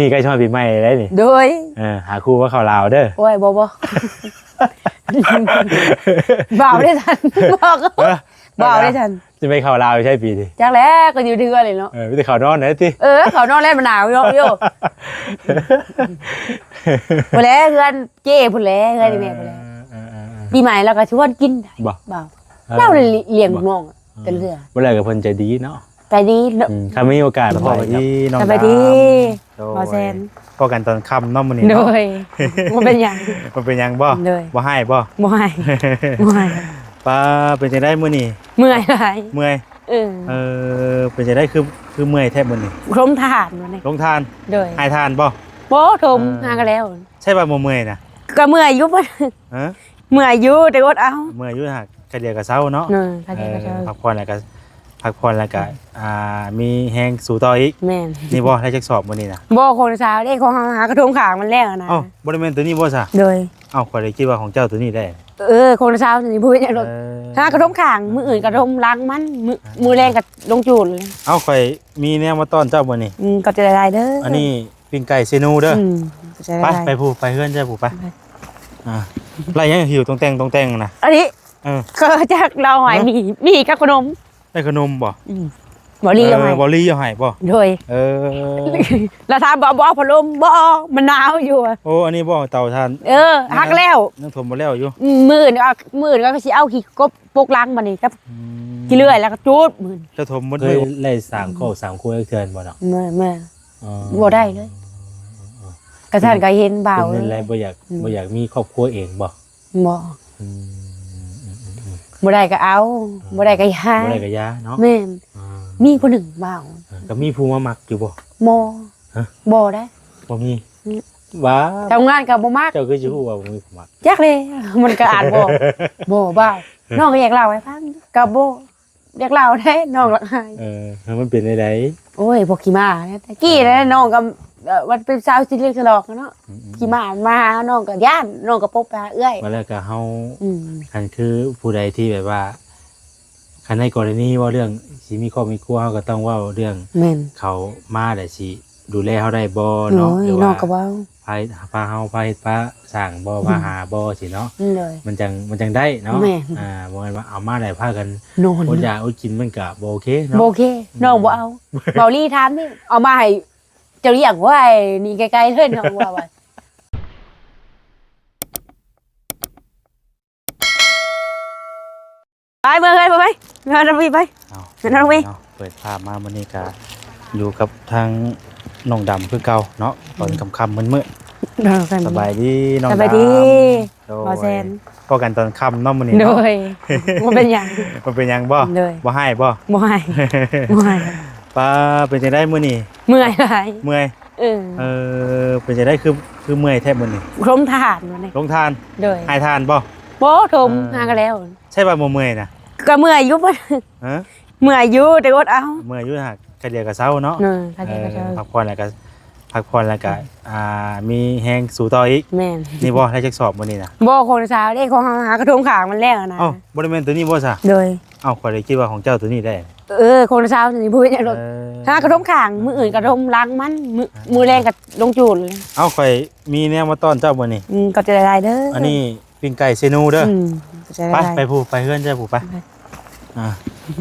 นี่ใกล้ช่วงปีใหม่ได้นี่โดยหาครูว่าเขาลาวเด้อโอ้ยบ่บ่าวได้ทันบอกก็บ่าวได้ทันจะไปเขาลาวใช่ปีดิจักแล้วก็อยู่เดือนเลยเนาะไม่ได้เขานอนนะทีเขานอนเล่นมันหนาวโยพุ่นแล้วเพื่อนเจ้พุ่นแล้วเพื่อนแม่พุ่นแล้วปีใหม่เราก็ชวนกินบ่าวเราเลี้ยงน้องกันเรือบ่ได้กับเพิ่นใจดีเนาะใจดีถ้ามีโอกาสพ่อที่น้องสบายดีบ่แซนพอกันตอนค่ำเนาะมื้อนี้โดยมันเป็นหยังมันเป็นหยังบ่บ่ให้บ่ป้าเป็นจังได๋มื้อนี้เมื่อยหลายเมื่อยเป็นจังได๋คือเมื่อยแทบมื้อนี้ลงทานมื้อนี้ลงทานโดยให้ทานบ่ทมหากันแล้วใช่ป่ะบ่เมื่อยน่ะก็เมื่อยอยู่บ่เมื่อยอยู่แต่อดเอาเมื่อยอยู่หักกะเดียวก็เซาเนาะกะเดียวก็เซาพักผ่อนแล้วก็มีแฮงสู่ต่ออีกแม่นนี่บ่ได้จักสอบมื้อนี้น่ะบ่คนเช้าเด้ของหากระทงขางมันแล้วนะบ่ได้แม่นตัวนี้บ่ซะโดยข้อยได้คิดว่าของเจ้าตัวนี้ได้คนเช้านี่บ่เป็นหยังดอกหากระทงขางมื้ออื่นกระทงล้างมันมื้อแรงก็ลงจูนเลยข่อยมีแนวมาต้อนเจ้ามื้อนี้ก็จะได้เด้ออันนี้ปิ้งไก่เซนูเด้อไปผู้ไปเฮือนเจ้าผู้ไปไรยังหิวตรงแต่งนะอันนี้ก็จากเราหอยมีกับขนมได้ขนมบ่บอลี่ยังไงบอลี่ยังไงบ่โดยแล้วทานบ่พัดลมบ่มันหนาวอยู่โอ้อันนี้บ่เตาทานฮักแล้วนั่งถมบ่แล้วอยู่มื้อก็สิเอาขี้กบปกล้างมานี่ครับขี้เลื่อยแล้วก็จูดมื้อจะถมบ่ได้ไล่3 คู่เกินบ่เนาะแม่บ่ได้เลยกระท่านก็เห็นบ่าวเป็นไรบ่อยากมีครอบครัวเองบ่บ่ได้ก็เอาบ่ได้ก็ยาเนาะแม่นมีคนหนึ่งบ่าวก็มีผู้มามักอยู่บ่บ่ได้บ่มีว้าทำงานกับบ่มักเจ้าคือสิฮู้ว่าบ่มีผู้มักจักเลยมันก็อ่านบ่บ่าวน้องก็อยากเล่าให้ฟังก็บ่อยากเล่าได้น้องรักหายมันเป็นได้โอ้ยพวกขี้ม้าแต่กี้แล้วน้องก็วันเป็นสาวสิเรียกฉลองเนาะขี้ม้ามาหาน้องก็ย่านน้องก็ปบไปเอื้อยมาแล้วก็เฮาอันคือผู้ใดที่แบบว่าคันในกรณีว่าเรื่องสิมีครอบมีครัวเฮาก็ต้องเว้าเรื่องเขามาได้สิดูแลเฮาได้บ่เนาะหรือว่าก็เว้าพาเฮาพาเฮ็ดพาสร้างบ่มาหาบ่สิเนาะมันจังได้เนาะบ่แม่นว่าเอามาได้พากันอดอยากอดกินมันก็บ่โอเคเนาะบ่โอเคน้องบ่เอาเบาลี่ถามนี่เอามาให้เจ้าเรียกว่านี่ไกลๆเด้อน้องว่าไปเมื่อไงไปมาทำไปเปิดภาพมาวันนี้ก็อยู่กับทางน้องดำคือเก่าเนาะตอนค่ำมืดสบายดีน้องดำสบายดีบ่แซนพอกันตอนค่ำเนาะมื้อนี้โดยมันเป็นหยังบ่ให้ป้าเป็นจังได๋มื้อนี้เมื่อยหลายเมื่อยเป็นจังได๋คือเมื่อยแทบมื้อนี้ลงทานมื้อนี้ลงทานโดยให้ทานบ่ทมหากันแล้วใช่ป่ะบ่เมื่อยน่ะก็เมื่อยอยู่บ่เมื่อยอยู่แต่อดเอาเมื่อยอยู่หักกะเดียวก็เซาเนาะกะเดียวก็เซาพักผ่อนแล้วก็มีแฮงสู่ต่ออีกแม่นนี่บ่ได้จักสอบมื้อนี้น่ะบ่คนเช้าเด้ของหากระทงขางมันแล้วนะบ่ได้แม่นตัวนี้บ่ซะโดยข่อยได้คิดว่าของเจ้าตัวนี้ได้คนเช้านี่บ่เป็นหยังดอกหากระทงขางมื้ออื่นกระทงล้างมันมื้อแรงก็ลงจูนเลยข่อยมีแนวมาต้อนเจ้ามื้อนี้ก็จะได้เด้ออันนี้ปิ้งไก่เซนูเด้อไปผู้ไปเฮือนเจ้าผู้ไป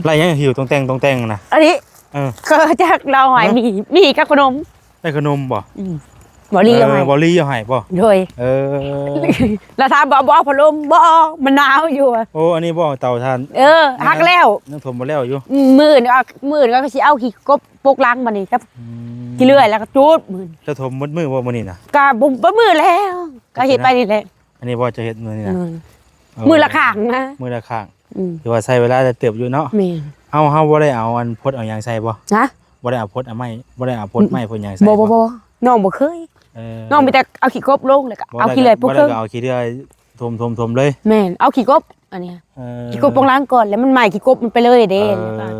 ไรยังหิวตรงแต่งนะอันนี้ก็จากเราหอยมีกับขนมได้ขนมบ่บอลี่ยังไงบอลี่ยังไงบ่โดยแล้วทานบ่พัดลมบ่มันหนาวอยู่โอ้อันนี้บ่เตาทานฮักแล้วนั่งถมบ่แล้วอยู่มื้อก็สิเอาขี้กบปกล้างมานี่ครับขี้เลื่อยแล้วก็จูดมื้อจะถมมืดมื้อบ่มื้อนี้น่ะก็บ่มื้อแล้วก็เฮ็ดไปนี่แหละอันนี้บ่จะเฮ็ดมื้อนี้น่ะมื้อละข้างนะมื้อละข้างคือว่าใช้เวลาจะเติบอยู่เนาะแม่นเฮาบ่ได้เอาอันพดเอาหยังใส่บ่นะบ่ได้เอาพดเอาไม้บ่ได้เอาพดไม้พดหยังใส่บ่น้องบ่เคยน้องมีแต่เอาขี้กบลงแล้วก็เอาขี้เลื่อยปกเครื่องบ่ได้เอาขี้เลื่อยถมเลยแม่นเอาขี้กบอันนี้ขี้กบปกล้างก่อนแล้วมันใหม่ขี้กบมันไปเลยเด้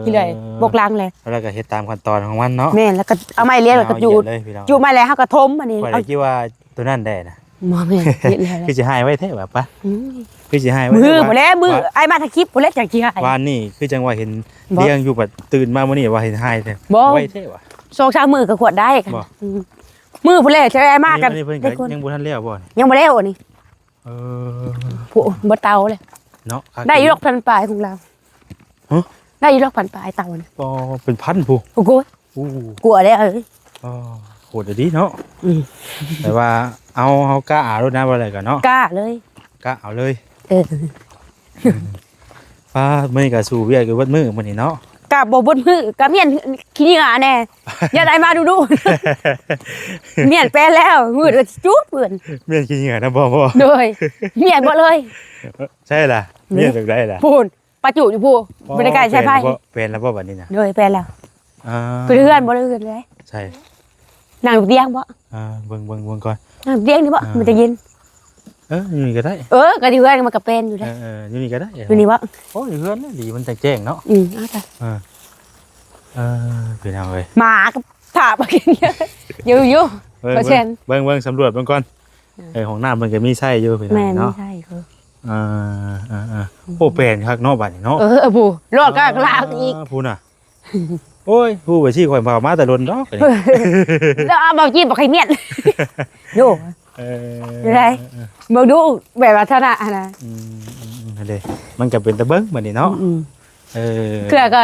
ขี้เลื่อยปกล้างเลยแล้วก็เฮ็ดตามขั้นตอนของมันเนาะแม่นแล้วก็เอาไม้เลี้ยงแล้วก็จูดไม้แล้วเฮาก็ทมอันนี้เอาคิดว่าตัวนั้นได้นะบ่แม่นเฮ็ดแล้วคือสิหายไว้แท้แบบปะคือสิหายไว้มือบ่แล้วมือไอ้มาถ่ายคลิปบ่แล้วจักสิหายวานนี้คือจังว่าเห็นเลี้ยงอยู่บัดตื่นมามื้อนี้ว่าเห็นหายแท้ไว้แท้ว่ะ2-3มื้อก็ขวดได้กัน มือพุ่นเลยใช้มากกัน อันนี้เพิ่นก็ยังบ่ทันแล้วบ่นี่ ยังบ่แล้วนี่ เออ ผู้บ่เตาเลย เนาะ ได้อยู่ดอกพันปลายของเราได้อยู่ดอกพันปลายเตานี่ บ่เป็นพันผู้ โอ้โห อู้ กลัวได้เอ้ย อ๋อโหดดีเนาะแต่ว่าเอาเฮากล้าเอารถนะบ่ได้ก็เนาะ กล้าเลย กล้าเอาเลย เออ ป้ามื้อนี้ก็สู้เวียกอยู่เบิดมื้อมื้อนี้เนาะ กะบ่บนมือกะเมียนขี้เหงื่อแน่อย่าได้มาดูเมียนแปลแล้วมือก็จุ๊บเพิ่น เมียนขี้เหงื่อนะบ่ โดยเมียนบ่เลย ใช่ล่ะเมียนจังได๋ล่ะ พูนปะจุอยู่ผู้บรรยากาศใช้ไพ่ เป็นแล้วบ่บัดนี้น่ะ โดยแปลแล้ว อ่า เพื่อนบ่ได้เพื่อนเลย ใช่ นั่งอยู่เตียงบ่ เบิ่งก่อน นั่งอยู่เตียงนี่บ่มันจะเย็น อยู่นี่ก็ได้ ก็ที่เพื่อนมันก็เป็นอยู่ได้ อยู่นี่ก็ได้ อยู่นี่บ่ โอ้ยเฮือนน่ะดีมันแจ้งเนาะ เอาจ้ะ เป็นเอาเว้ย หมากับถาบกินอยู่เปอร์เซ็นต์ เบิ่งสำรวจเบิ่งก่อนของน้ำมันก็มีไส้อยู่เป็น แม่น เนาะ ใช่คือ โอ้เป็นคักเนาะบัดนี้เนาะ ผู้รอดก็ลากอีก พูน่ะโอ้ยผู้ไปชี้ข่อยพามาแต่ลนดอก แล้วเอาบ่จี้บ่ใครเมียนโยได้บ่ดูแบบว่าท่าน่ะนะ นั่นเด้มันก็เป็นตะเบิ่งบัดนี้เนาะคือก็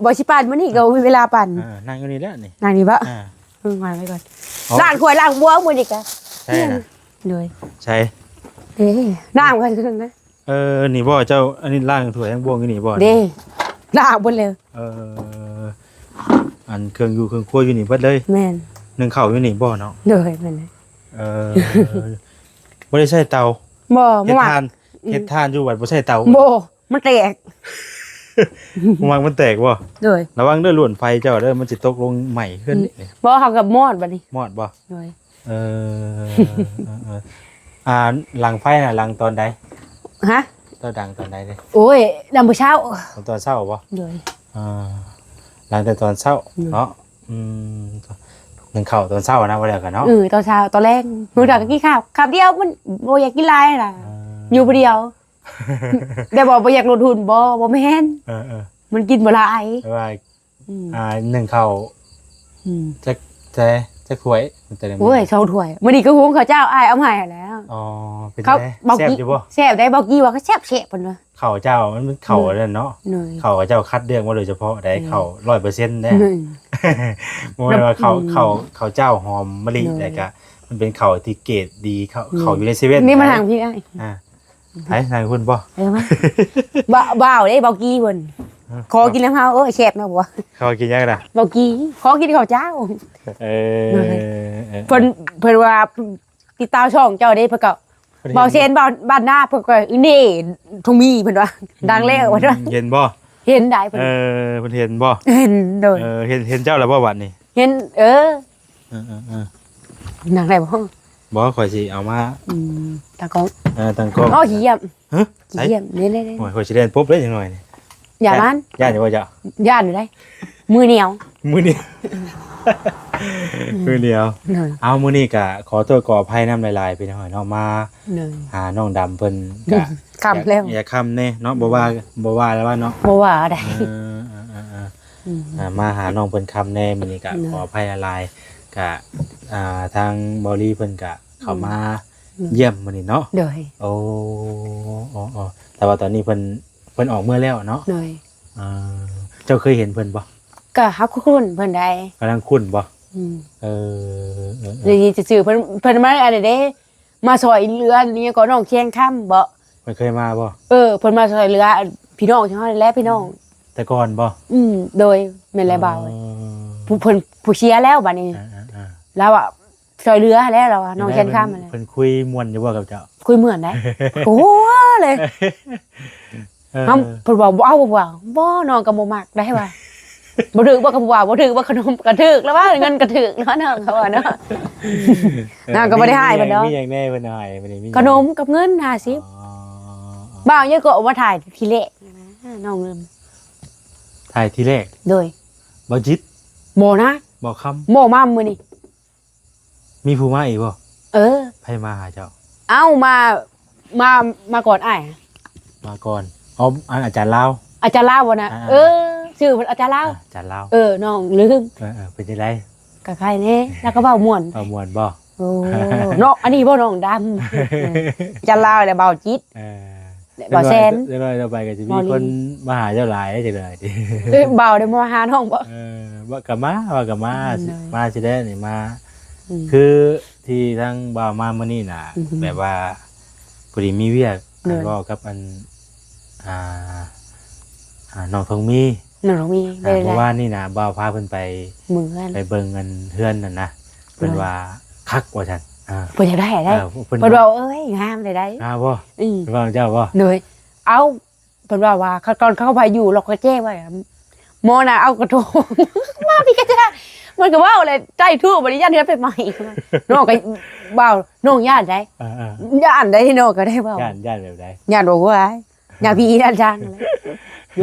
บ่สิปั่นมื้อนี้ก็มีเวลาปั่น นั่งอยู่นี่แล้วนี่ นั่งนี่บ่มาไว้ก่อนล้างถ้วยล้างบัวมื้อนี้ก็ ใช่น่ะ เลย ใช่ น้ำกันคือนะ นี่บ่เจ้าอันนี้ล่างถ้วยทั้งบวงอยู่นี่บ่ เด้ล้างบนเลย อันเครื่องอยู่เครื่องครัวอยู่นี่เบิดเลย แม่น นึ่งข้าวอยู่นี่บ่เนาะ เลยแม่น บ่ได้ใช้เตา บ่ เฮ็ด ว่า ทานเฮ็ดทานอยู่วัดบ่ใช้เตา บ่มันแตก มันแตกบ่ เลย ระวังเด้อหล่นไฟเจ้าเด้อมันสิตกลงใหม่ขึ้นนี่ บ่เฮากับมอดบัดนี้ มอดบ่ เลย หลังไฟน่ะหลังตอนใด ฮะ ตอนดังตอนใดเด้ โอ้ยดำบ่เช้า ตอนเช้าบ่ เลย หลังแต่ตอนเช้าเนาะนึ่งข้าวตอนเช้านะบ่ได้กันเนาะ ตอนเช้าตอนแรกมื้อดอกก็กินข้าวคำเดียวมันบ่อยากกินหลายน่ะอยู่ผู้เดียวแต่บ่อยากลดทุนบ่แม่นมันกินบ่หลาย ว่าหนึ่งข้าวจะขวยมันจะได้ โอ้ย2ถ้วยมื้อนี้ก็หุงข้าวเจ้าอ้ายเอามาให้แล้ว เป็น เขา ไง บอก แซ่บ กี้ อยู่บ่ แซ่บได้บอกกี้ว่าก็แซ่บเพิ่นว่า ข้าวเจ้ามันข้าวนั่นเนาะ หน่อย ข้าวเจ้าคัดเลือกมาโดยเฉพาะได้ข้าว 100% ได้ หน่อย บ่แม่นว่าข้าวเจ้าหอมมะลิแต่ก็มันเป็นข้าวที่เกรดดีข้าวอยู่ในเซเว่น นี่มาทางพี่ไอ้ ไอ้นายคุณบ่ มาบ่าวเด้บอกกี้เพิ่นขอกินน้ำเฮาแซ่บนะบ่ ข้าวกินยังล่ะ บอกกี้ขอกินข้าวเจ้า เเพิ่นว่าติดตามช่องเจ้าเด้เพิ่นก็บ่าวเซนบ้านหน้าเพิ่นก็นี่ทงมีเพิ่นว่าดังแล้วว่า เห็นบ่ เห็นได้เพิ่น เพิ่นเห็นบ่ เห็นโดย เห็นเจ้าแล้วบ่บัดนี้ เห็นนางได้บ่ บ่ข่อยสิเอามา ตากล้อง ตั้งกล้อง เยี่ยม ฮะ เยี่ยมนี่ โอ้ยข่อยสิเล่นปุ๊บเลยจังหน่อยนี่ ๆอย่ามัน ย่านอยู่บ่เจ้า ย่านอยู่ได้มือเหนียว มื้อนี้ มื้อเดียว หน่อย เอามื้อนี้ก็ขอโทษขออภัยนำหลายๆพี่น้องเนาะมา หน่อย หาน้องดำเพิ่นก็ คำแล้ว อย่าคำแน่เนาะบ่ว่าแล้วว่าเนาะ บ่ว่าได้ มาหาน้องเพิ่นคำแน่มื้อนี้ก็ขออภัยหลายๆก็ทางบอลี่เพิ่นก็เข้ามาเยี่ยมมื้อนี้เนาะ โดย โอ้แต่ว่าตอนนี้เพิ่นออกเมื่อแล้วเนาะ โดย เจ้าเคยเห็นเพิ่นบ่ ก็ฮักคุ้นเพิ่นได้ กำลังคุ้นบ่ เลยจะซื้อเพิ่นมาอะไรเด้มาซอยเรือนี่ก็น้องเชียงค่ำบ่ เพิ่นเคยมาบ่ เพิ่นมาซอยเรือพี่น้องจังซี่แหละพี่น้อง แต่ก่อนบ่ โดยแม่นแล้วเบาเพิ่นผู้เชียร์แล้วบัดนี้แล้วอ่ะซอยเรือแล้วเราน้องเชียงค่ำนั่นแหละ เพิ่นคุยม่วนอยู่บ่กับเจ้า คุยเหมือนได้โอ้เลยเพิ่นบอกบ่เอาบ่น้องก็บ่มักได้ว่าบ่ถึกบ่ก็บ่ว่าบ่ถึกบ่ขนมก็ถึกแล้วว่าเงินก็ถึกแล้วเนาะเขาว่าเนาะน้าก็บ่ได้ให้เพิ่นเนาะ มีหยังแน่เพิ่นให้บ่ได้มี ขนมกับเงิน50บ่าวยังก็เอามาถ่ายทีแรกน้องลืม ถ่ายทีแรก โดย บ่จิต โมนะ บ่คำ โมมามื้อนี้ มีผู้มาอีกบ่ ไผมาหาเจ้า เอามาก่อนอ้าย มาก่อนอาจารย์ลาว อาจารย์ลาวบ่นะชื่อเพิ่นอาจารย์ลาว อาจารย์ลาว น้องลืม เป็นจังได๋ ก็ใครแน่แล้วก็เว้าม่วน เอาม่วนบ่ โอ้เนาะอันนี้บ่น้องดำจะลาวแล้วเบาจิตเบาแซน เดี๋ยวเราไปก็จะมีคนมาหาเจ้าหลายจังได๋ดิ เบาได้มาหาน้องบ่ ว่ากะมามาสิได้นี่มา คือที่ทั้งบ่าวมามื้อนี้น่ะแบบว่าพอดีมีเวียกก็กับอันน้องทองมี น้องมีได้ เพราะว่านี่น่ะบ่าวพาเพิ่นไป เหมือน ไปเบิ่งกันเฮือนนั่นนะเพิ่นว่าคักว่าซั่นเพิ่นจะได้เพิ่นว่าเอ้ยงามได้บ่เว่าเจ้าบ่เหนื่อยเอาเพิ่นว่าตอนเขาไปอยู่เราก็แจ้งว่าหมอน่ะเอากระทงมาพี่ก็จะมันก็ว่าอะไรใจทั่วบริญญาณเฮือนไปใหม่น้องก็บ่าวน้องญาติได้ญาติได้น้องก็ได้บ่าวญาติแบบใดญาติบอกว่าญาติพี่อาจารย์อะไรโย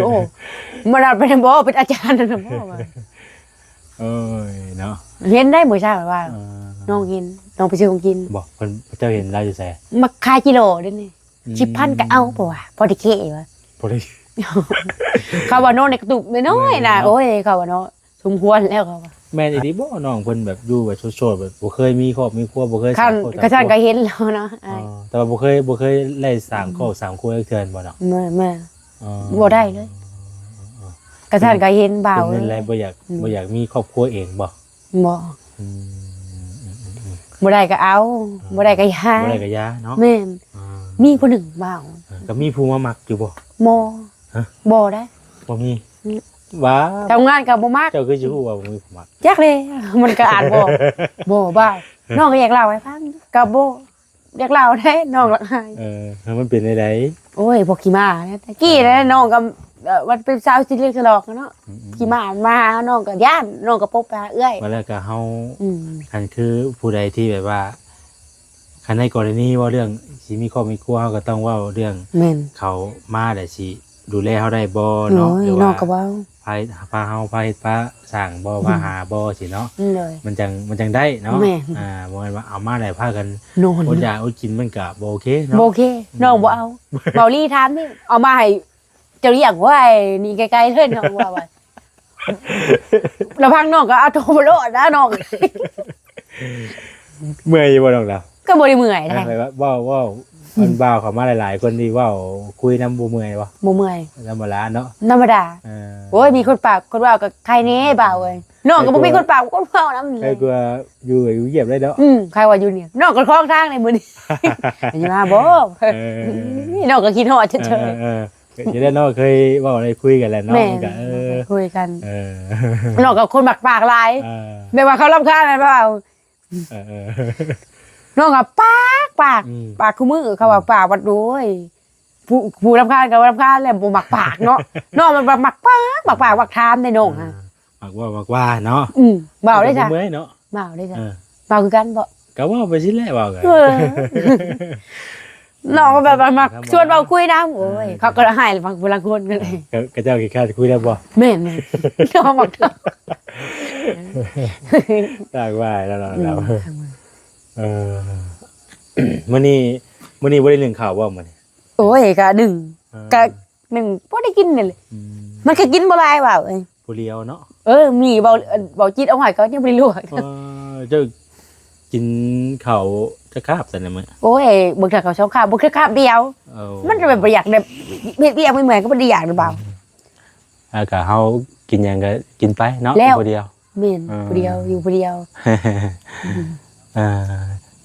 มันเป็นบ่เป็นอาจารย์นั่นบ่ว่าเอ้ยเนาะเห็นได้มื้อเช้าว่าน้องกินน้องไปซื้อของกินบ่เพิ่นเจ้าเห็นเราอยู่ไสมาขายกิโลเด้นี่10,000ก็เอาบ่ว่าพอได้เก้ว่าบ่ได้เขาว่าน้องในกระตุกน้อยๆน่ะโอ้ยเขาว่าเนาะสมควรแล้วเขาว่าแม่นอีหลีบ่น้องเพิ่นแบบอยู่แบบโสดๆแบบบ่เคยมีครอบมีครัวบ่เคยสร้างครอบก็ฉันก็เห็นแล้วเนาะแต่ว่าบ่เคยได้สร้างครอบสร้างครัวเทื่อบ่เนาะแม่บ่ได้เลยก็ฉันก็เห็นบ่าวเป็นอะไรบ่อยากมีครอบครัวเองบ่บ่ได้ก็เอาบ่ได้ก็ยาบ่ได้ก็ยาเนาะแม่นมีผู้หนึ่งบ่าวก็มีผู้มามักอยู่บ่บ่ได้บ่มีว่าทำงานกับบ่มักเจ้าคือสิฮู้ว่าบ่มีผู้มักจักเลยมันก็อ่านบ่บ้าน้องก็อยากเล่าให้ฟังก็บ่อยากเล่าได้น้องรักหายมันเป็นได๋โอ้ยพวกขี้ม้าตะกี้นะน้องก็มันเป็นสาวสิเรียกฉลอกเนาะขี้ม้ามาน้องก็ย่านน้องก็ปบไปเอื้อยมาแล้วก็เฮาคันคือผู้ใดที่แบบว่าคันในกรณีว่าเรื่องสิมีครอบมีครัวเฮาก็ต้องเว้าเรื่องเขามาได้สิดูแลเฮาได้บ่เนาะหรือว่าพาเฮาพาเฮ็ดพาสร้างบ่พาหาบ่สิเนาะมันจังได้เนาะบ่แม่นว่าเอามาได้พากันอดอยากอดกินมันก็บ่โอเคเนาะบ่โอเคน้องบ่เอาเบาลี่ถามนี่เอามาให้เจ้าเรียกว่านี่ไกลๆเด้อน้องว่าแล้วพังน้องก็เอาโทรมาโลดนะน้องเมื่อยอยู่บ่น้องล่ะก็บ่ได้เมื่อยได้ว้าวมันบ่าวเข้ามาหลายๆคนที่ว้าวคุยนำบ่เมื่อยบ่บ่เมื่อยธรรมดาเนาะธรรมดาโอ้ยมีคนปากคนว่าก็ใครแน่บ่าวเอ้ยน้องก็บ่มีคนปากคนเว้านำเลยใครกลัวอยู่เหยียบได้เนาะใครว่าอยู่เนี่ยน้องก็คล้องทางในมื้อนี้อย่ามาบ่น้องก็คิดฮอดเฉยๆจะได้น้องเคยเว้าได้คุยกันแล้วเนาะก็คุยกันน้องก็คนมักปากหลายแม่ว่าเขารำคาญแม่บ่าวน้องกับปากคู่มือเขาว่าปากวัดด้วยผู้รำคาญกับรำคาญแหละบ่มักปากเนาะน้องมันมักปากวักถามได้น้องฮะมักว่าเนาะเบาได้จ้ะเนาะเบาได้จ้ะเบาคือกันบ่ก็ว่าไปสิแหละเว้ากันน้องแบบมักชวนเว้าคุยนำโอ้ยเขาก็ให้ฟังผู้ละคนกันเลยก็เจ้าขี้คร้านคุยได้บ่แม่นน้องมักตากว่าแล้วเรามื้อนี้บ่ได้นึ่งข้าวบ่มื้อนี้โอ้ยก็นึ่งบ่ได้กินนี่แหละมันก็กินบ่หลายว่าเอ้ยผู้เดียวเนาะมีเบาจิตเอาให้ก็ยังบ่ได้ลวกเจ้ากินข้าวจะคาบซั่นน่ะมื้อโอ้ยบ่ถ้าข้าว2คาบบ่คือคาบเดียวมันจะแบบบ่อยากแบบเฮ็ดเวียกไม่เหมือนก็บ่ได้อยากหรือเปล่าก็เฮากินหยังก็กินไปเนาะผู้เดียวแม่นผู้เดียวอยู่ผู้เดียว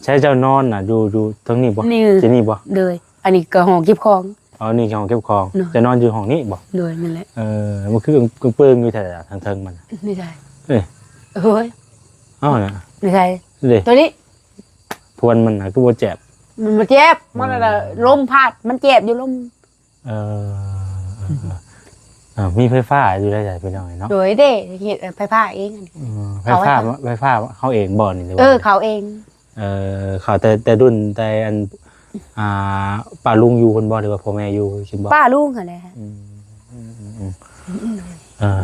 ใช้เจ้านอนน่ะอยู่ตรงนี้บ่ที่นี่บ่เลยอันนี้ก็ห้องเก็บของนี่ห้องเก็บของจะนอนอยู่ห้องนี้บ่เลยนั่นแหละมันคือกึ่งเปิงอยู่แถวทางเทิงมันไม่ใช่เฮ้ยน่ะไม่ใช่ตัวนี้ทวนมันน่ะคือบ่เจ็บมันเจ็บมันน่ะลมพัดมันเจ็บอยู่ลมมีไฟฟ้าอยู่ได้จ้ะพี่น้องเนาะโดยเด้เฮ็ดไฟฟ้าเองไฟฟ้าเฮาเองบ่นี่หรือว่าเขาเองเขาแต่รุ่นแต่อันป้าลุงอยู่คนบ่หรือว่าพ่อแม่อยู่คิดบ่ป้าลุงหั่นแหละ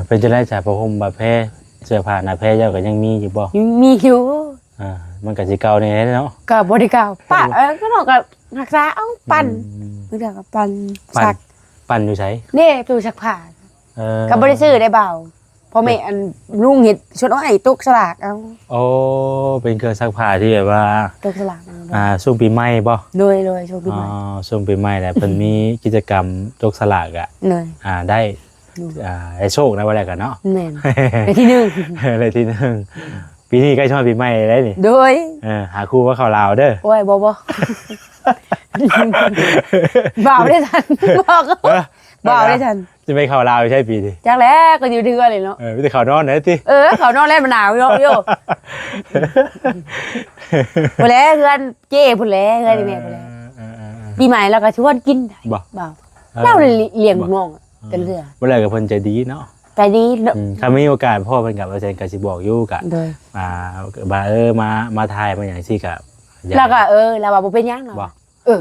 เป็นจังได๋จ้ะผ้าห่มบาดแผลเสื้อผ้าหน้าแผลเจ้าก็ยังมีอยู่บ่มีอยู่มันก็สิเก่าแน่เนาะก็บ่ได้เก่าป้าก็น้องก็รักษาเอาปั่นเพิ่นก็ปั่นซักปั่นอยู่ไสนี่ตู้ซักผ้าก็บ่ได้ซื้อได้เบาพ พ่อแม่อันลุงเห็ดชดอ้อยตกสลากเอา โอ้เป็นเครื่องซักผ้าที่แบบว่า ตกสลากเอา ช่วงปีใหม่บ่ เลยโชคดี อ๋อ มาก ช่วงปีใหม่แหละเพิ่นมีกิจกรรมจกสลากอ่ะ เลย ได้ได้โชคนะว่าแรกกันเนาะ แม่นในที่หนึ่ง เลยทีหนึงปีนี้ใกล้ช่วงปีใหม่ได้นี่ โดย หาคู่ว่าเขาลาวเด้อ โอ้ยบ่บ่าวได้ทันบอกก็บ่าวได้ทัน จะไปเขาลาวใช่ปีนี้ จักแล้วก็อยู่เดือนเลยเนาะ ไม่ได้เขานอนนะติ เขานอนเล่นมันหนาวโยพุ่นแล้วเพื่อนเจ้พุ่นแล้วเพื่อนแม่พุ่นแล้วปีใหม่เราก็ชวนกินได้ บ่ บ่าวเราเลยเลี้ยงลูกน้องกันเรือ บ่แล้วกับเพิ่นใจดีเนาะ ไปดี ถ้ามีโอกาสพ่อเพิ่นกับอาจารย์ก็สิบอกอยู่กะ โดย บ่ามาถ่ายมาหยังซี่กะ แล้วก็เราว่าบ่เป็นหยังเนาะ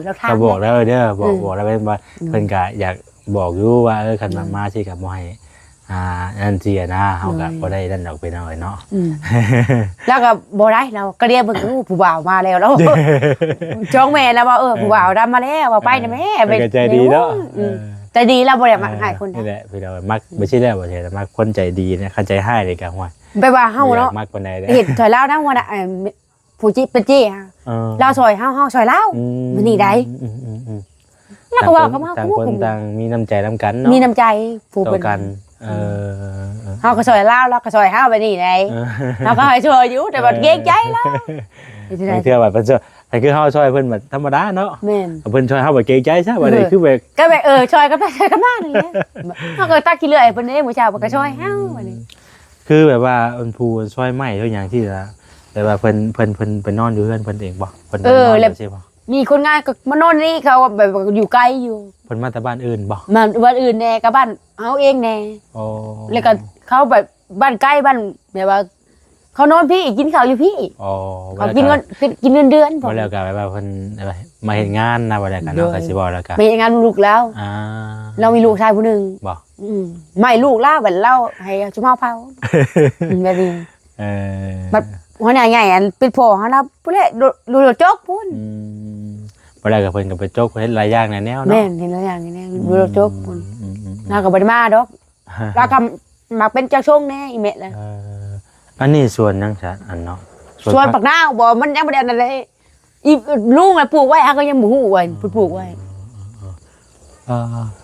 เราทาน ก็บอกแล้วเด้อบอกแล้วเป็นว่าเพิ่นก็อยากบอกอยู่ว่าคันมาซี่ก็บ่ให้นั่นสินะเฮาก็บ่ได้นั่นดอกไปหน่อยเนาะ แล้วก็บ่ได้เราก็เรียกเพิ่นผู้บ่าวมาแล้วแล้วจ้องแม่แล้วว่าผู้บ่าวดำมาแล้วว่าไปนะแม่ เพิ่นก็ใจดีเนาะ ใจดีแล้วบ่ได้มาให้คน นี่แหละพี่เรามักไม่ใช่แล้วบ่ใช่แต่มักคนใจดีนะเข้าใจให้เลยกันว่า ไปว่าเฮาเนาะ มักปานใดเด้ เห็นถอยเล่านะว่าผู้จิเป็นจี้ฮะเราซอยเฮาซอยเล่ามันนี่ได้แล้วก็ว่าเขามา ต่างคนต่างมีน้ำใจนำกันเนาะ มีน้ำใจผู้ ต่ เป็ อน กันเฮาก็ซอยเล่าแล้วก็ซอยเฮาไปนี่ได้เราก็ให้ซอยอยู่แต่ว่าเกรงใจแล้ว เทื่อแบบเพิ่นแต่คือเฮาช่วยเพิ่นแบบธรรมดาเนาะ แม่น เพิ่นช่วยเฮาแบบเกรงใจซะบ่ได้คือแบบ ก็แบบซอยกันไปซอยกันมานี่แหละเฮาก็ตักขี้เลื่อยเพิ่นเด้มื้อเช้าเพิ่นก็ซอยเฮาบัดนี้ คือแบบว่าเพิ่นผู้ช่วยไม้ทุกอย่างที่ละแต่ว่าเพิ่นไปนอนอยู่เฮือนเพิ่นเองบ่เพิ่นนอนใช่บ่ มีคนงานก็มานอนนี่เขาแบบอยู่ไกลอยู่ เพิ่นมาแต่บ้านอื่นบ่ มาบ้านอื่นแน่กับบ้านเฮาเองแน่ อ๋อ แล้วก็เขาแบบบ้านใกล้บ้านแบบว่า เขานอนพี่กินข้าวอยู่พี่ อ๋อ เขากินเงินเดือน บ่แล้วก็แบบว่าเพิ่นมาเฮ็ดงานนะบ่แล้วกันเนาะก็สิบ่แล้วก็ มีงานลูกแล้ว เรามีลูกชายผู้หนึ่ง บ่ ไม่ลูกเล่าแบบเล่าให้ชุมเฮาเผาแบบนี้แบบหัวหน้าใหญ่อันเป็นพ่อเฮาแล้วพุ่นแหละดูโจกพุ่น บ่แล้วก็เพิ่นก็ไปจกเฮ็ดหลายอย่างแนว แม่ เนาะ นเห็นแล้วอย่างนี้ดูโจกพุ่นเราก็บ่ได้มาดอกเราก็มาเป็นเจ้าชงแน่อีแม่เลย อันนี้ส่วนยังซะอันเนาะ ส่วนปักหน้าบ่มันยังบ่ได้นั่นเลยอีลุงน่ะปลูกไว้ก็ยังบ่ฮู้ไว้ปลูกไว้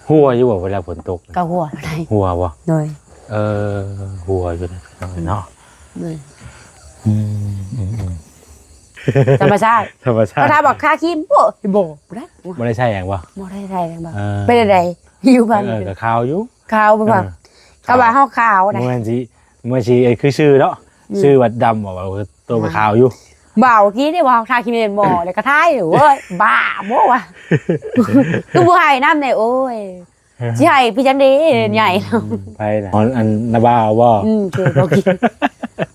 หัวอยู่บ่เวลาฝนตก ก็หัวได้ หัวบ่ โดย หัวอยู่เนาะ ธรรมชาติ ธรรมชาติ ก็ถ้าบอกค่าคิมบ่บ่ได้ บ่ได้ใช่หยังบ่ บ่ได้ใช่บ่เป็นอะไรอยู่บ้าน ก็ข่าวอยู่ ขาวบ่ว่าเขาว่าเฮาขาวนะ เมื่อสิคือชื่อเนาะชื่อวัดดำว่าตัวไปข่าวอยู่ บ่าวกี้ได้ว่าค่าคิมเล่นบ่แล้วก็ทายอยู่เว้ยบ้าบ่ว่ะคือบ่ให้นำได้โอ้ยสิให้พี่จังได๋ใหญ่แล้ว ไปนะอันนาบ้าบ่ คือบ่กิน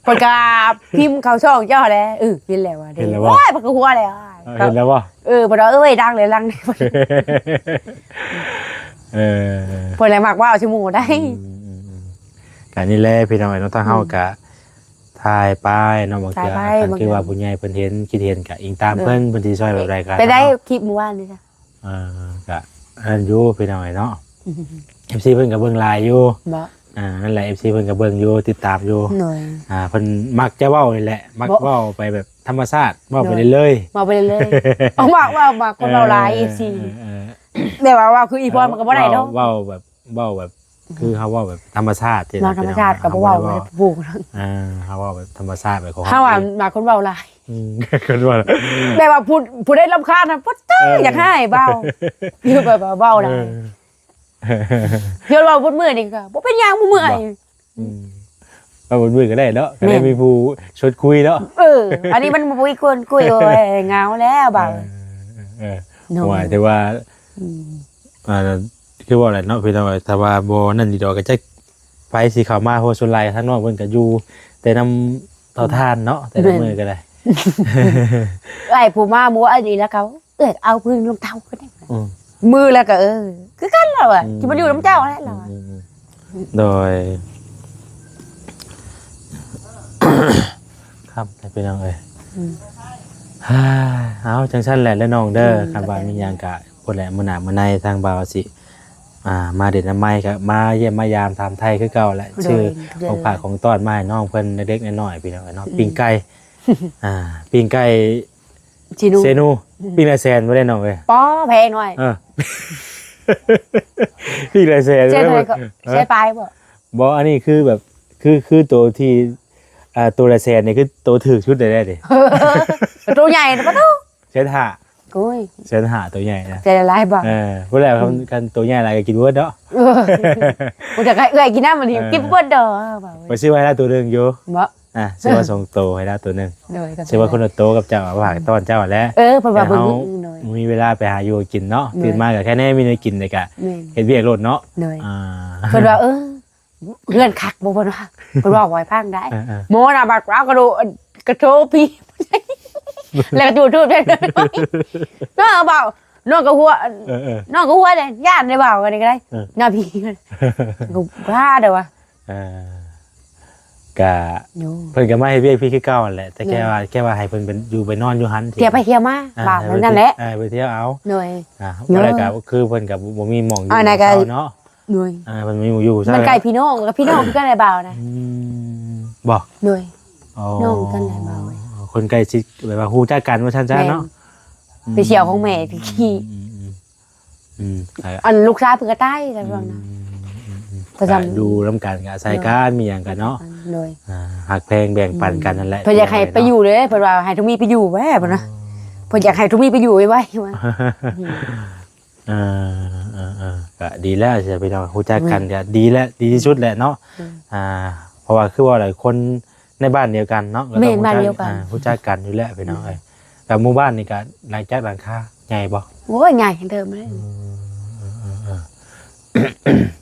ปกาพิมพ์เขาช่องเจ้าแล้วกินแล้วว่าเด้โอ้ยปกหัวแล้ว เห็นแล้วบ่ บ่ดอกดังเลยดังได้เพิ่นเลยมักว่าเอาชั่วโมงได้ การนี่แหละพี่น้องต้องเฮากะถ่ายไปเนาะบางทีคือว่าผู้ใหญ่เพิ่นเห็นคิดเห็นกะอิงตามเพิ่นเพิ่นสิช่วยแบบใดกัน ไปได้คลิปเมื่อวานนี่จ้ะ กะอันอยู่พี่น้องเนาะ FC เพิ่นก็เบิ่งไลน์อยู่ บ่ นั่นแหละ FC เพิ่นก็เบิ่งอยู่ติดตามอยู่ หน่อย เพิ่นมักจะเว้านี่แหละมักเว้าไปแบบธรรมชาติเว้าไปเรื่อย มาไปเลยๆเอามาคนเราหลาย FC แต่ว่าคืออีพรมันก็บ่ได้ดอก เว้าแบบคือเฮาเว้าแบบธรรมชาติ เราธรรมชาติก็บ่เว้าเลยปลูก เฮาเว้าแบบธรรมชาติแบบของ เฮาว่ามาคนเว้าหลาย คนว่า แบบว่าพูดได้รำคาญนะปุ๊ดอยากให้เว้าอยู่แบบว่าเว้าได้เดี๋ยวเว้าบ่มื้อนี่ก็บ่เป็นหยังบ่เมื่อย ว่าบนมือก็ได้เนาะก็ได้มีผู้ชดคุยเนาะ อันนี้มันบ่มีคนคุยโอ้ยเหงาแล้วบ่า ว่าแต่ว่าคือว่าอะไรเนาะพี่น้องแต่ว่าบ่นั่นดีดอกก็จะไฟสีขาวมาโฮสุไลท่านนอกเพิ่นก็อยู่แต่นำเตาถ่านเนาะแต่ละมือก็ได้ ไอ้ผู้มามัวอันนี้แล้วเขาเอาพื้นลงเตาก็ได้มือแล้วก็คือกันแล้วอ่ะสิมาอยู่น้ำเจ้าแล้วเราโดยครับพี่น้องเอ้ยเอาจังซั่นแหละแล้วน้องเด้อคันว่ามีหยังก็พุ่นแหละมื้อหน้ามื้อในทางบ่าวสิ มาเด็ดน้ำไม้ครับมาเยี่ยมมายามถามไทยคือเก่าแหละชื่อของฝากของต้อนมาให้น้องเพิ่นเด็กๆน้อยๆพี่น้องเนาะปิ้งไก่ปิ้งไก่เซนูปิ้งละแสนบ่ได้น้องเอ้ยป้อแพงหน่อยปิ้งละแสนใช่ไปบ่อันนี้คือแบบคือตัวที่ตัวละแสนนี่คือตัวถือชุดได้ดิตัวใหญ่นะปะทูเส้นหากุ้ยเส้นหาตัวใหญ่นะเส้นอะไรบ่พวกเรากันตัวใหญ่อะไรก็กินเบิดเนาะกูจะเอื้อยกินน้ำมันทีกินเบิดเด้อไปซื้อไว้ได้ตัวนึงอยู่บ่ซื้อว่าส่งโตให้ได้ตัวนึงซื้อว่าคนละโตกับเจ้าว่าต้อนเจ้าแล้วเพิ่นว่าเบิ่งมีเวลาไปหาอยู่กินเนาะตื่นมาก็แค่นี้มีได้กินเลยกะเฮ็ดเวียกรถเนาะเพิ่นว่าเพื่อนคักบ่เพิ่นว่าเพิ่นว่าไว้พังได้โมน่ะบักเอากระโดพี่แล้วก็จูดๆได้น้องเบาน้องก็หัวน้องก็หัวได้ญาติได้เบากันก็ได้น้าพี่กูพลาดเด้อว่ะกะเพิ่นก็มาให้เวียกพี่คือเก่านั่นแหละแต่แค่ว่าให้เพิ่นเป็นอยู่ไปนอนอยู่หันเที่ยวไปเที่ยวมาบ่าวนั่นแหละไปเที่ยวเอาหน่อยแล้วก็คือเพิ่นก็บ่มีหม่องอยู่เนาะหน่วยมันมีหมู่อยู่ใช่มันไกลพี่น้องกับพี่น้องกันได้เบานะบ่หน่วยน้องกันได้เบาคนใกล้ชิดแบบว่าฮู้จักกันว่าซั่นๆเนาะไปเที่ยวของแม่พี่ขี้อันลูกชายเพิ่นก็ตายแล้วว่านะประจำดูร่วมกันกับใส่กันมีอย่างกันเนาะหักแพงแบ่งปันกันนั่นแหละเพิ่นอยากให้ไปอยู่เลยเพิ่นว่าให้ทุกมีไปอยู่แว่บ่นะเพิ่นอยากให้ทุกมีไปอยู่ไว้ว่าก็ดีแล้วจะไปลองรู้จักกันก็ดีแล้วดีที่สุดแหละเนาะเพราะว่าคือว่าหลายคนในบ้านเดียวกันเนาะก็ต้องรู้จักกันอยู่แล้วพี่น้องเอ้ยแต่หมู่บ้านนี่ก็หลังจากหลังคาใหญ่บ่โอ้ยใหญ่เดิมเลย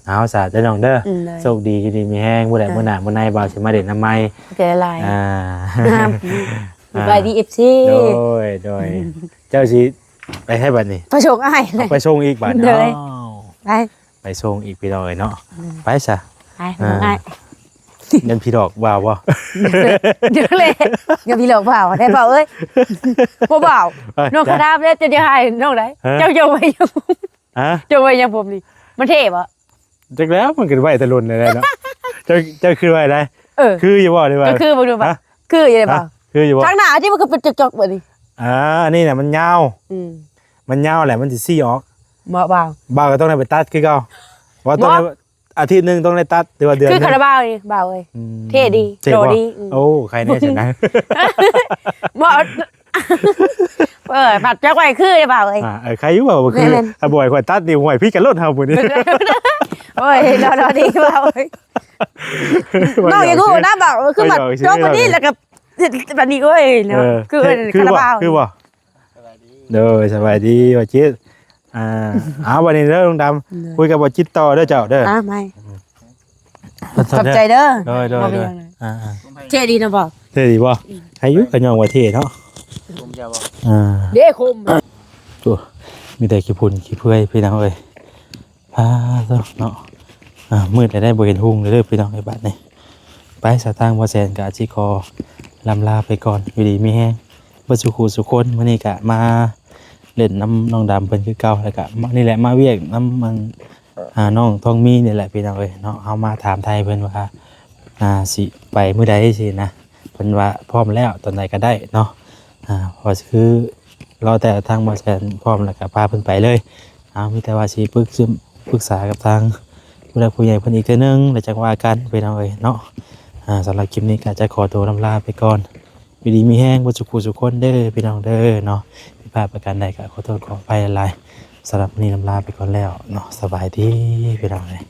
เอาซะเด้อน้องเด้อโชคดีอยู่ดีมีแฮงบ่ได้มื้อหน้ามื้อในบ่าวสิมาเด่นน้ำไม้ใจละลายไปดี FC โดยเจ้าสิไปให้บัดนี้ไปส่งอ้ายไปส่งอีกบัดเนาะไปส่งอีกพี่น้องเอ้ยเนาะไปซะไปง่ายเงินพี่ดอกว่าวบ่เดี๋ยวเลยเงินพี่ดอกว่าวได้เปล่าเอ้ยบ่บ่าวน้องคาราบเด้จะให้น้องได้เจ้าไว้ยังเจ้าไว้ยังผมนี่มันเท่บ่จักแล้วมันก็ไว้ตะลุนเลยเนาะเจ้าคือไว้ได้คืออยู่บ่ได้ว่าก็คือบ่ดูบ่คืออยู่ได้บ่คืออยู่บ่ทางหน้าที่มันก็เป็นจอกๆแบบนี้อันนี้เนี่ยมันยาวมันยาวแหละมันสิซี่ออกบ่าวก็ต้องได้ไปตัดคือเก่าว่าต้องอาทิตย์นึงต้องได้ตัดหรือว่าเดือนคือคาราบาวนี่บ่าวเอ้ยเท่ดีโตดีโอ้ใครแน่ชนะบ่ปัดจักไว้คือได้บ่าวเอ้ยใครอยู่บ่คือถ้าบ่อยข่อยตัดนี่ห่วยพี่กันรถเฮาพุ่นนี่โอ้ยรอดีบ่าวเอ้ยน้องอย่ากูนะบ่าวคือแบบจบวันนี้แล้วก็บัดนี้เอ้ยเนาะคือคาราบาวคือบ่เด้อสบายดีว่าจิตวันนี้เด้อลุงดำคุยกับบ่จิตต่อเด้อเจ้าเด้อไม่ขอบใจเด้อเท่ดีนะบ่เท่ดีบ่อายุก็ย่องว่าเท่เนาะเด้คมตัวมีแต่ขี้พุ่นขี้เพื่อยพี่น้องเอ้ยเนาะมืดได้บ่เห็นหุ่งเลยเด้อพี่น้องไอ้บัดนี้ไปสตางค์บ่แซนกับอาจิคอลำลาไปก่อนอยู่ดีมีแฮงบ่สุขสุคนมื้อนี้ก็มาเล่นน้ำน้องดำเพิ่นคือเก่าแล้วก็นี่แหละมาเวียกน้ำมันน้องทองมีนี่แหละพี่น้องเอ้ยเนาะเอามาถามไทยเพิ่นว่าสิไปมื้อใดสินะเพิ่นว่าพร้อมแล้วตอนใดก็ได้เนาะพอคือรอแต่ทางบ่แซนพร้อมแล้วก็พาเพิ่นไปเลยมีแต่ว่าสิปรึกษากับทางผู้ใหญ่เพิ่นอีกเทื่อนึงแล้วจังว่ากันพี่น้องเอ้ยเนาะสำหรับคลิปนี้ก็จะขอตัวลำลาไปก่อนอยู่ดีมีแห้งบ่สุขคนเด้อพี่น้องเด้อเนาะผิดพลาดประการใดก็ขอโทษขออภัยหลายๆสำหรับนี้ลำลาไปก่อนแล้วเนาะสบายดีพี่น้องเอ้ย